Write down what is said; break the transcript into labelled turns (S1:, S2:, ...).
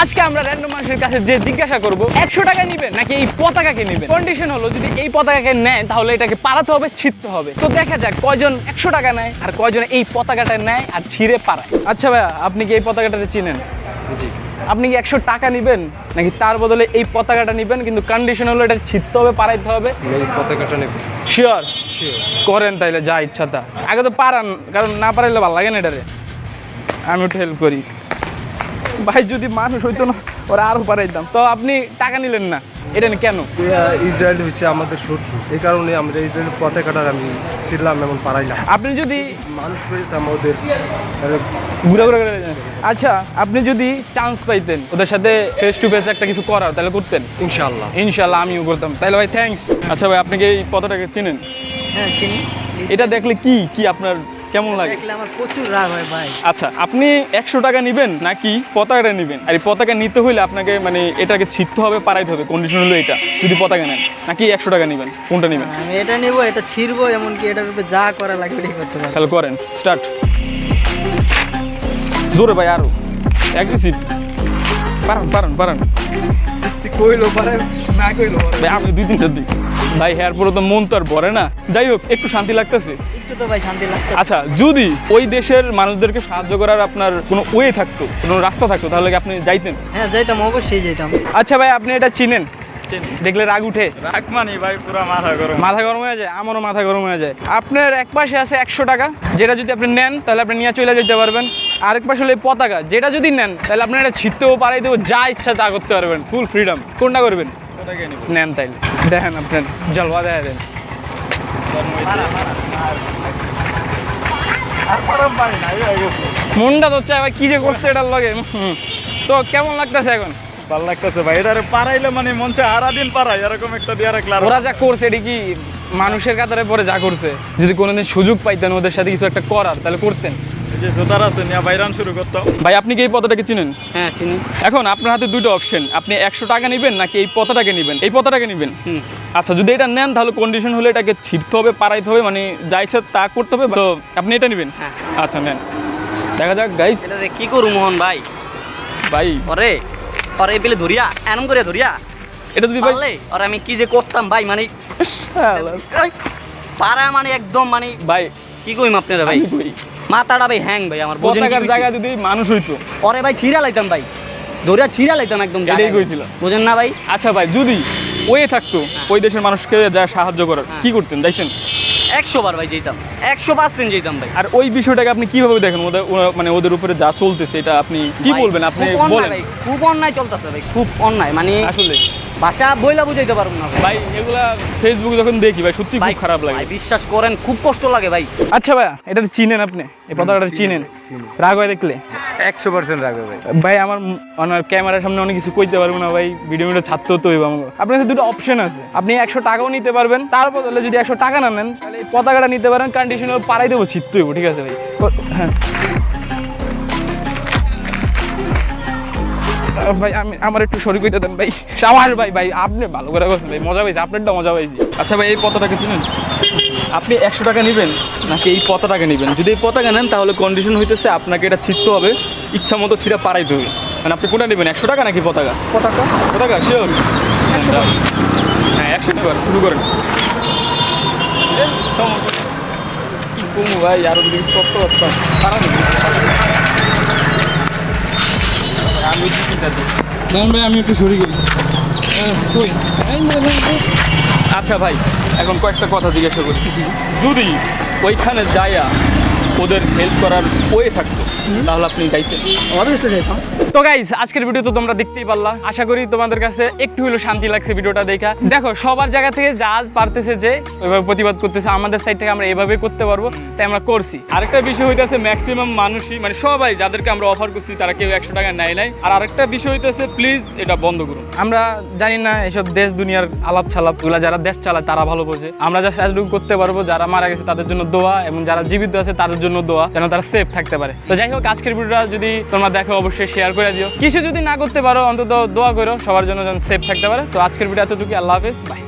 S1: আজকে আমরা র্যান্ডম মানুষের কাছে যে জিজ্ঞাসা করব 100 টাকা নেবেন নাকি এই পতাকাকে নেবেন। কন্ডিশন হলো যদি এই পতাকাকে নেয় তাহলে এটাকে পালাতে হবে, ছিঁড়তে হবে। তো দেখা যাক কয়জন 100 টাকা নেয় আর কয়জন এই পতাকাটা নেয় আর ছিঁড়ে পালায়। আচ্ছা ভাইয়া, আপনি কি এই পতাকাটাকে চিনেন?
S2: জি।
S1: আপনি কি 100 টাকা নেবেন নাকি তার বদলে এই পতাকাটা নেবেন, কিন্তু কন্ডিশন হলো এটা ছিঁড়তে হবে, পালাইতে হবে?
S2: এই পতাকাটা নেব।
S1: শিওর? করেন তাইলে যা ইচ্ছা তা। আগে তো পারান, কারণ না পারাইলে ভালো লাগে না এটারে। আমি একটু হেল্প করি ভাই, যদি মানুষ হইতো না ওরা আরো পারাইতাম। তো আপনি টাকা নিলেন না, এটা কেন?
S2: ইসরায়েল হচ্ছে আমাদের শত্রু, এই কারণে আমরা ইসরায়েলের পতাকাটার আমি ছিলাম এমন পারাইলাম।
S1: আপনি যদি
S2: মানুষ পেতাম ওদের
S1: ঘুরে ঘুরে আচ্ছা, আপনি যদি চান্স পাইতেন ওদের সাথে ফেস টু ফেস একটা কিছু করার, তাহলে করতেন?
S2: ইনশাআল্লাহ।
S1: ইনশাআল্লাহ আমিও করতাম। তাহলে ভাই থ্যাঙ্কস। আচ্ছা ভাই, আপনি কি এই পতাকাকে চিনেন?
S3: হ্যাঁ চিনি।
S1: এটা দেখলে কি কি আপনার কেমন লাগে?
S3: দেখলে আমার প্রচুর রাগ হয় ভাই।
S1: আচ্ছা, আপনি 100 টাকা নেবেন নাকি পতাকাটা নেবেন? আর এই পতাকা নিতে হইলে আপনাকে মানে এটাকে ছিঁড়তে হবে, পারাইতে হবে। কন্ডিশন হলো এটা, যদি পতাকা নেন। নাকি 100 টাকা নেবেন, কোনটা নেবেন?
S3: আমি এটা নেবো, এটা ছিড়বো, এমনকি এটার উপরে যা করা লাগে ওটাই করতে পারবো।
S1: তাহলে করেন, স্টার্ট। জোরে ভাই, আরো অ্যাগ্রেসিভ। Parana Parana Parana.
S2: কইলো পারে না কইলো
S1: ভাই আমি 2-3টা দিই ভাই, হেয়ার পরে তো মন তো আর ভরে না। যাই হোক, একটু শান্তি লাগতেছে।
S3: একটু তো ভাই শান্তি লাগছে।
S1: আচ্ছা, যদি ওই দেশের মানুষদেরকে সাহায্য করার আপনার কোনো ওয়ে থাকতো, কোনো রাস্তা থাকতো, তাহলে কি আপনি যাইতেন?
S3: হ্যাঁ যাইতাম, অবশ্যই যাইতাম।
S1: আচ্ছা ভাই, আপনি এটা চিনেন? দেখলে রাগ উঠে?
S2: রাগ মানে ভাই পুরো
S1: মাথা গরম হয়ে যায়, আমারও মাথা গরম হয়ে যায়। আপনার এক পাশে আছে 100 টাকা, যেটা যদি আপনি নেন তাহলে আপনি নিয়ে চলে যেতে পারবেন। আরেক পাশে হলো এই পতাকা, যেটা যদি নেন তাহলে আপনি এটা ছিঁড়তেও পারাইতেও যা ইচ্ছা তা করতে পারবেন, ফুল ফ্রিডম। কোনটা করবেন? নেন তাইলে দেখেন, আপনার জলবা দেখা দেন। মনটা তো চাই ভাই, কি যে করতে এটার লাগে। তো কেমন লাগতেছে এখন?
S2: ভালো লাগতেছে ভাই, এটা পারাইলে মানে মনটা সারা দিন পারাই, এরকম একটা দিয়ে রাখলাম।
S1: ওরা যা করছে এটা কি মানুষের কাতারে পরে যা করছে? যদি কোনোদিন সুযোগ পাইতেন ওদের সাথে কিছু একটা করার, তাহলে করতেন?
S2: যে জোতার আছে নিয়ে বাইরান শুরু করতাম।
S1: ভাই আপনি কি এই পতাটাকে চিনেন?
S3: হ্যাঁ চিনি।
S1: এখন আপনার হাতে দুটো অপশন, আপনি 100 টাকা নেবেন নাকি এই পতাটাকে নেবেন? এই পতাটাকে নেবেন। আচ্ছা, যদি এটা নেন তাহলে কন্ডিশন হলে এটাকে ছিঁড়তে হবে, পারাইতে হবে, মানে যা ইচ্ছা তা করতে হবে। তো আপনি এটা নেবেন? আচ্ছা নেন, দেখা যাক গাইস।
S3: এটা কি করু মোহন ভাই?
S1: ভাই
S3: ওরে ওরে পেলে ধরিয়া এমন করে ধরিয়া
S1: এটা যদি ভাই
S3: আর আমি কি যে করতাম ভাই, মানে পারা মানে একদম মানে
S1: ভাই
S3: কি কইম আপনারা ভাই, মাথাটা ভাই হ্যাং ভাই আমার।
S1: পতাকার জায়গায় যদি মানুষ হইতো,
S3: ওরে ভাই ছিঁড়া লাইতাম ভাই, ধরিয়া ছিঁড়া লাইতাম একদম।
S1: এটাই কইছিল,
S3: বুঝেন না ভাই?
S1: আচ্ছা ভাই, যদি ওয়ে থাকতো ওই দেশের মানুষকে যা সাহায্য করার, কি করতেন দেখতেন?
S3: 100 বার ভাই যেতাম, 100% যেতাম ভাই।
S1: আর ওই বিষয়টাকে আপনি কিভাবে দেখেন? মানে ওদের উপরে যা চলতেছে এটা আপনি কি বলবেন? আপনি বলেন।
S3: খুব অন্যায় চলতেছে ভাই, খুব অন্যায়, মানে
S1: আসলে
S3: ভাষা বইলা বুঝাইতে পারবো না
S1: ভাই। এগুলা ফেসবুকে যখন দেখি ভাই, সত্যি খুব খারাপ লাগে।
S3: ভাই বিশ্বাস করেন, খুব কষ্ট লাগে ভাই।
S1: আচ্ছা ভাইয়া, এটা চিনেন আপনি? এই পতাকাটা চিনেন? রাগ হয় দেখলে?
S2: 100% রাগ ভাই।
S1: ভাই আমার ক্যামেরার সামনে অনেক কিছু কইতে পারবো না ভাই, ভিডিও ছাড়তে হতে হইব আমাকে। আপনার কাছে দুটো অপশন আছে, আপনি 100 টাকাও নিতে পারবেন, তার বদলে যদি 100 টাকা না নেন তাহলে এই পতাকাটা নিতে পারেন। কন্ডিশনাল পাড়াই দেবো, ছিটতে হইব, ঠিক আছে ভাই? হ্যাঁ ভাই, আমার একটু শরীর কইতে দেন ভাই। সাবাস ভাই, ভাই আপনি ভালো করে করছেন ভাই, মজা পাইছি, আপনারটা মজা পাইছি। আচ্ছা ভাই, এই পতাকাকে চিনেন? আপনি 100 টাকা নেবেন নাকি এই পতাকাকে নেবেন? যদি এই পতাকা নেন তাহলে কন্ডিশন হইতেছে আপনাকে এটা ছিঁড়তে হবে, ইচ্ছা মতো ছিঁড়া পারাইতে হবে। মানে আপনি কোনটা নেবেন, 100 টাকা নাকি পতাকা?
S3: পতাকা।
S1: পতাকা শিওর? হ্যাঁ 100 টাকা শুরু করেন। কি কমু ভাই, আরো যদি কষ্ট করতাম পারানো। আমি ভাই, আমি একটু সরি করি। আচ্ছা ভাই, এখন কয়েকটা কথা জিজ্ঞাসা করি। যদি ওইখানে যাইয়া ওদের হেল্প করার ওয়ে থাকতো তাহলে আপনি যাইতেন?
S3: অবশ্যই যাইতাম।
S1: তো গাইস, আজকের ভিডিও তো তোমরা দেখতেই পারলা। আশা করি তোমাদের কাছে একটু হলেও শান্তি লাগছে ভিডিওটা দেখা। দেখো, সবার জায়গা থেকে যা পারতেছে যে ওইভাবে প্রতিবাদ করতেছে, আমাদের সাইড থেকে আমরা এভাবে করতে পারবো, তাই আমরা করছি। আরেকটা বিষয় হইতেছে, ম্যাক্সিমাম মানুষই মানে সবাই যাদেরকে আমরা অফার করছি তারা কেউ 100 টাকা নেয় নাই। আর আরেকটা বিষয় হইতেছে, প্লিজ এটা বন্ধ করুন। আমরা জানি না এসব দেশ দুনিয়ার আলাপ ছালাপ, ওগুলা যারা দেশ চালায় তারা ভালো বোঝে। আমরা যা সাহায্য করতে পারবো, যারা মারা গেছে তাদের জন্য দোয়া, এবং যারা জীবিত আছে তাদের জন্য দোয়া, যেন তারা সেফ থাকতে পারে। তো যাই হোক, আজকের ভিডিওটা যদি তোমরা দেখো অবশ্যই শেয়ার করে দিও। কিছু যদি না করতে পারো অন্তত দোয়া করো সবার জন্য যেন সেফ থাকতে পারে। তো আজকের ভিডিও এতটুকু, আল্লাহ হাফেজ, বাই।